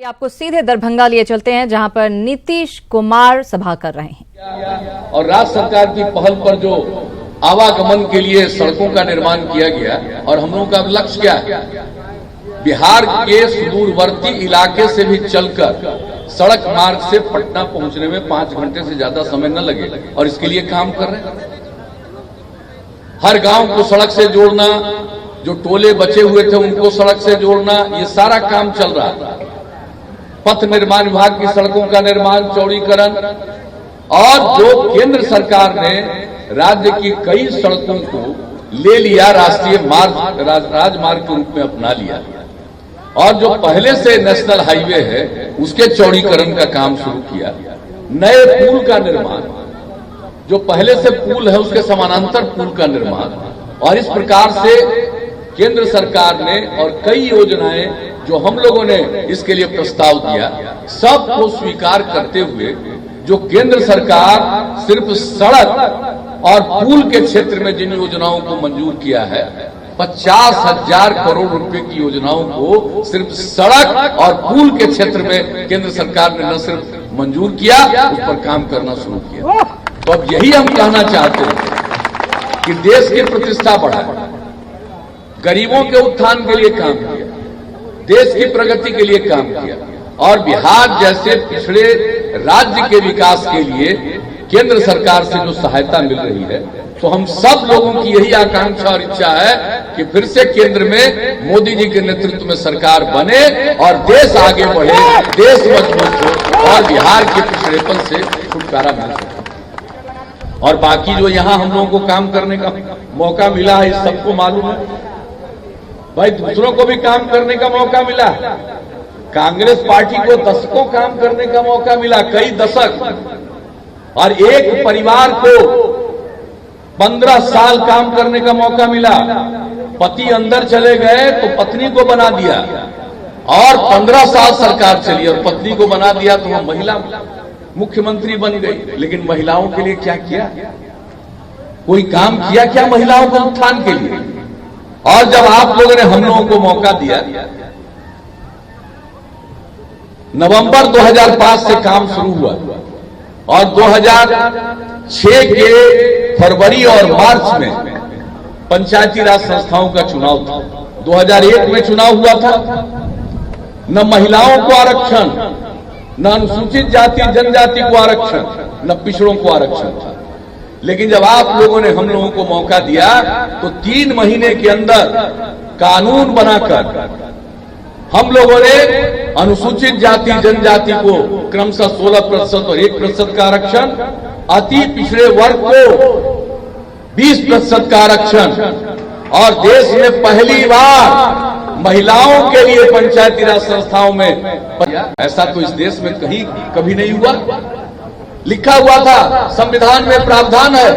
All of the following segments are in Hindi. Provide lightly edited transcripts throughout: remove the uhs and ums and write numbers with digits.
आपको सीधे दरभंगा लिए चलते हैं, जहां पर नीतीश कुमार सभा कर रहे हैं। और राज्य सरकार की पहल पर जो आवागमन के लिए सड़कों का निर्माण किया गया, और हम लोगों का लक्ष्य क्या है, बिहार के सुदूरवर्ती इलाके से भी चलकर सड़क मार्ग से पटना पहुंचने में 5 घंटे से ज्यादा समय न लगे, और इसके लिए काम कर रहे हैं। हर गांव को सड़क से जोड़ना, जो टोले बचे हुए थे उनको सड़क से जोड़ना, ये सारा काम चल रहा है। पथ निर्माण विभाग की सड़कों का निर्माण, चौड़ीकरण, और जो केंद्र सरकार ने राज्य की कई सड़कों को ले लिया, राष्ट्रीय मार्ग, राजमार्ग के रूप में अपना लिया, और जो पहले से नेशनल हाईवे है उसके चौड़ीकरण का काम शुरू किया। नए पुल का निर्माण, जो पहले से पुल है उसके समानांतर पुल का निर्माण, और इस प्रकार से केंद्र सरकार ने और कई योजनाएं जो हम लोगों ने इसके लिए प्रस्ताव दिया, सबको स्वीकार करते हुए जो केंद्र सरकार सिर्फ सड़क और पुल के क्षेत्र में जिन योजनाओं को मंजूर किया है, 50,000 करोड़ रुपए की योजनाओं को सिर्फ सड़क और पुल के क्षेत्र में केंद्र सरकार ने न सिर्फ मंजूर किया, उस पर काम करना शुरू किया। तो अब यही हम कहना चाहते हैं कि देश की प्रतिष्ठा बढ़ाए, गरीबों के उत्थान के लिए काम किया, देश की प्रगति के लिए काम किया, और बिहार जैसे पिछड़े राज्य के विकास के लिए केंद्र सरकार से जो सहायता मिल रही है, तो हम सब लोगों की यही आकांक्षा और इच्छा है कि फिर से केंद्र में मोदी जी के नेतृत्व में सरकार बने और देश आगे बढ़े, देश मजबूत हो, और बिहार के पिछड़ेपन से छुटकारा मिल सके। और बाकी जो यहाँ हम लोगों को काम करने का मौका मिला है, सबको मालूम है भाई, दूसरों को भी काम करने का मौका मिला। कांग्रेस पार्टी को दशकों काम करने का मौका मिला, कई दशक, और एक परिवार को 15 साल काम करने का मौका मिला। पति अंदर चले गए तो पत्नी को बना दिया, और 15 साल सरकार चली और पत्नी को बना दिया तो वो महिला मुख्यमंत्री बन गई। लेकिन महिलाओं के लिए क्या किया? कोई काम किया क्या महिलाओं के उत्थान के लिए? और जब आप लोगों ने हम लोगों को मौका दिया, नवंबर 2005 से काम शुरू हुआ, और 2006 के फरवरी और मार्च में पंचायती राज संस्थाओं का चुनाव था। 2001 में चुनाव हुआ था। न महिलाओं को आरक्षण, न अनुसूचित जाति जनजाति को आरक्षण, न पिछड़ों को आरक्षण था। लेकिन जब आप लोगों ने हम लोगों को मौका दिया तो 3 महीने के अंदर कानून बनाकर हम लोगों ने अनुसूचित जाति जनजाति को क्रमशः 16% और 1% का आरक्षण, अति पिछड़े वर्ग को 20% का आरक्षण, और देश में पहली बार महिलाओं के लिए पंचायती राज संस्थाओं में, ऐसा तो इस देश में कहीं कभी नहीं हुआ। लिखा हुआ था, संविधान में प्रावधान है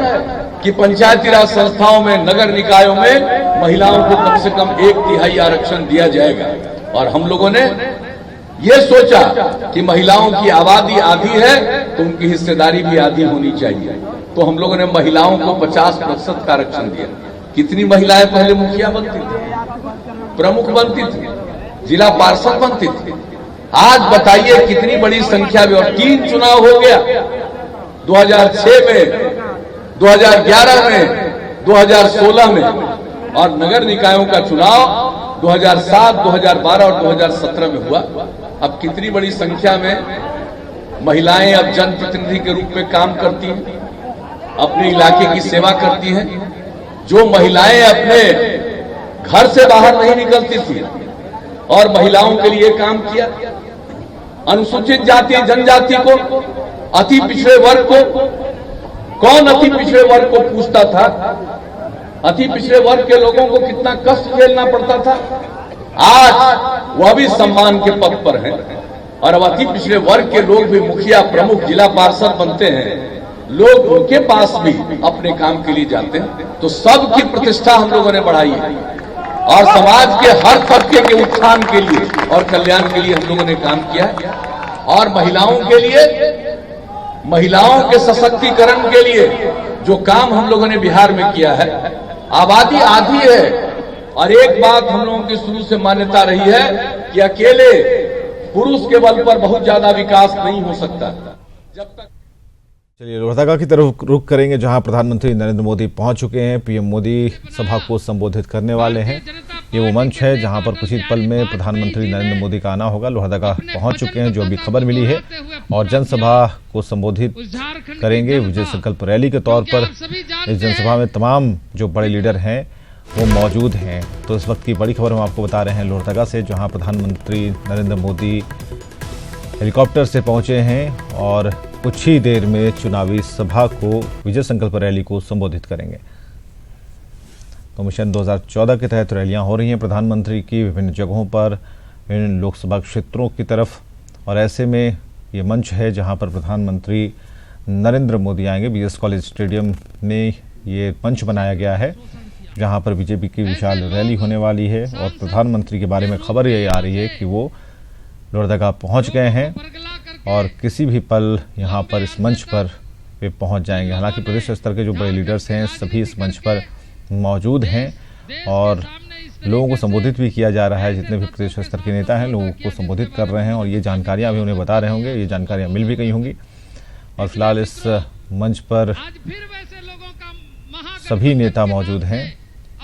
कि पंचायती राज संस्थाओं में, नगर निकायों में महिलाओं को कम से कम 1/3 आरक्षण दिया जाएगा। और हम लोगों ने ये सोचा कि महिलाओं की आबादी आधी है तो उनकी हिस्सेदारी भी आधी होनी चाहिए, तो हम लोगों ने महिलाओं को 50% का आरक्षण दिया। कितनी महिलाएं पहले मुखिया बनती थी, प्रमुख बनती थी, जिला पार्षद बनती थी? आज बताइए कितनी बड़ी संख्या में। और 3 चुनाव हो गया, 2006 में, 2011 में, 2016 में, और नगर निकायों का चुनाव 2007, 2012 और 2017 में हुआ। अब कितनी बड़ी संख्या में महिलाएं अब जनप्रतिनिधि के रूप में काम करती हैं, अपने इलाके की सेवा करती हैं। जो महिलाएं अपने घर से बाहर नहीं निकलती थी और महिलाओं के लिए काम किया, अनुसूचित जाति जनजाति को, अति पिछड़े वर्ग को, कौन अति पिछड़े वर्ग को पूछता था? अति पिछड़े वर्ग के लोगों को कितना कष्ट झेलना पड़ता था। आज वह भी सम्मान के पद पर हैं, और अब अति पिछड़े वर्ग के लोग भी मुखिया, प्रमुख, जिला पार्षद बनते हैं। लोग उनके पास भी अपने काम के लिए जाते हैं। तो सबकी प्रतिष्ठा हम लोगों ने बढ़ाई है, और समाज के हर तबके के उत्थान के लिए और कल्याण के लिए हम लोगों ने काम किया है। और महिलाओं के लिए, महिलाओं के सशक्तिकरण के लिए जो काम हम लोगों ने बिहार में किया है, आबादी आधी है, और एक बात हम लोगों की शुरू से मान्यता रही है कि अकेले पुरुष के बल पर बहुत ज्यादा विकास नहीं हो सकता। जब तक चलिए लोहरदगा की तरफ रुख करेंगे, जहां प्रधानमंत्री नरेंद्र मोदी पहुंच चुके हैं। पीएम मोदी सभा को संबोधित करने वाले हैं। ये वो मंच है जहां पर कुछ ही पल में प्रधानमंत्री नरेंद्र मोदी का आना होगा। लोहरदगा पहुंच चुके हैं, जो अभी खबर मिली है, और जनसभा को संबोधित करेंगे विजय संकल्प रैली के तौर पर। इस जनसभा में तमाम जो बड़े लीडर हैं वो मौजूद हैं। तो इस वक्त की बड़ी खबर हम आपको बता रहे हैं लोहरदगा से, जहाँ प्रधानमंत्री नरेंद्र मोदी हेलीकॉप्टर से पहुंचे हैं और कुछ ही देर में चुनावी सभा को, विजय संकल्प रैली को संबोधित करेंगे। तो मिशन 2014 के तहत रैलियां हो रही हैं प्रधानमंत्री की विभिन्न जगहों पर, विभिन्न लोकसभा क्षेत्रों की तरफ, और ऐसे में ये मंच है जहां पर प्रधानमंत्री नरेंद्र मोदी आएंगे। बीएस कॉलेज स्टेडियम में ये मंच बनाया गया है, जहां पर बीजेपी की विशाल रैली होने वाली है। और प्रधानमंत्री के बारे में खबर ये आ रही है कि वो लोहरदगा पहुंच गए हैं और किसी भी पल यहां पर इस मंच पर वे पहुंच जाएंगे। हालांकि प्रदेश स्तर के जो बड़े लीडर्स हैं सभी इस मंच पर मौजूद हैं और लोगों को संबोधित भी किया जा रहा है। जितने भी प्रदेश स्तर के नेता हैं लोगों को संबोधित कर रहे हैं और ये जानकारियां भी उन्हें बता रहे होंगे। ये जानकारियां मिल भी गई होंगी। और फिलहाल इस मंच पर सभी नेता मौजूद हैं।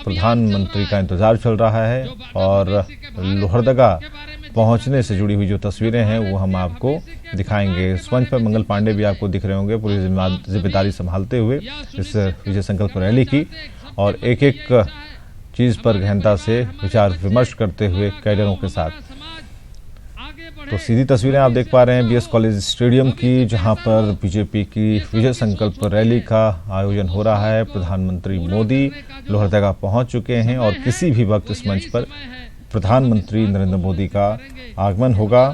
प्रधानमंत्री का इंतजार चल रहा है और लोहरदगा पहुंचने से जुड़ी हुई जो तस्वीरें हैं वो हम आपको दिखाएंगे। इस मंच पर मंगल पांडे भी आपको दिख रहे होंगे पूरी जिम्मेदारी संभालते हुए इस विजय संकल्प रैली की, और एक एक चीज पर गहनता से विचार विमर्श करते हुए कैडरों के साथ। तो सीधी तस्वीरें आप देख पा रहे हैं बीएस कॉलेज स्टेडियम की, जहां पर बीजेपी की विजय संकल्प रैली का आयोजन हो रहा है। प्रधानमंत्री मोदी लोहरदगा पहुंच चुके हैं और किसी भी वक्त इस मंच पर प्रधानमंत्री नरेंद्र मोदी का आगमन होगा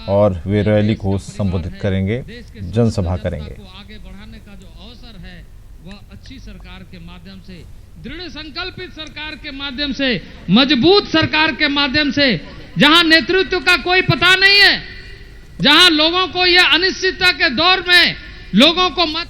और वे रैली को संबोधित करेंगे, जनसभा करेंगे। आगे बढ़ाने का जो अवसर है वह अच्छी सरकार के माध्यम से, दृढ़ संकल्पित सरकार के माध्यम से, मजबूत सरकार के माध्यम से, जहां नेतृत्व का कोई पता नहीं है, जहां लोगों को यह अनिश्चितता के दौर में लोगों को मत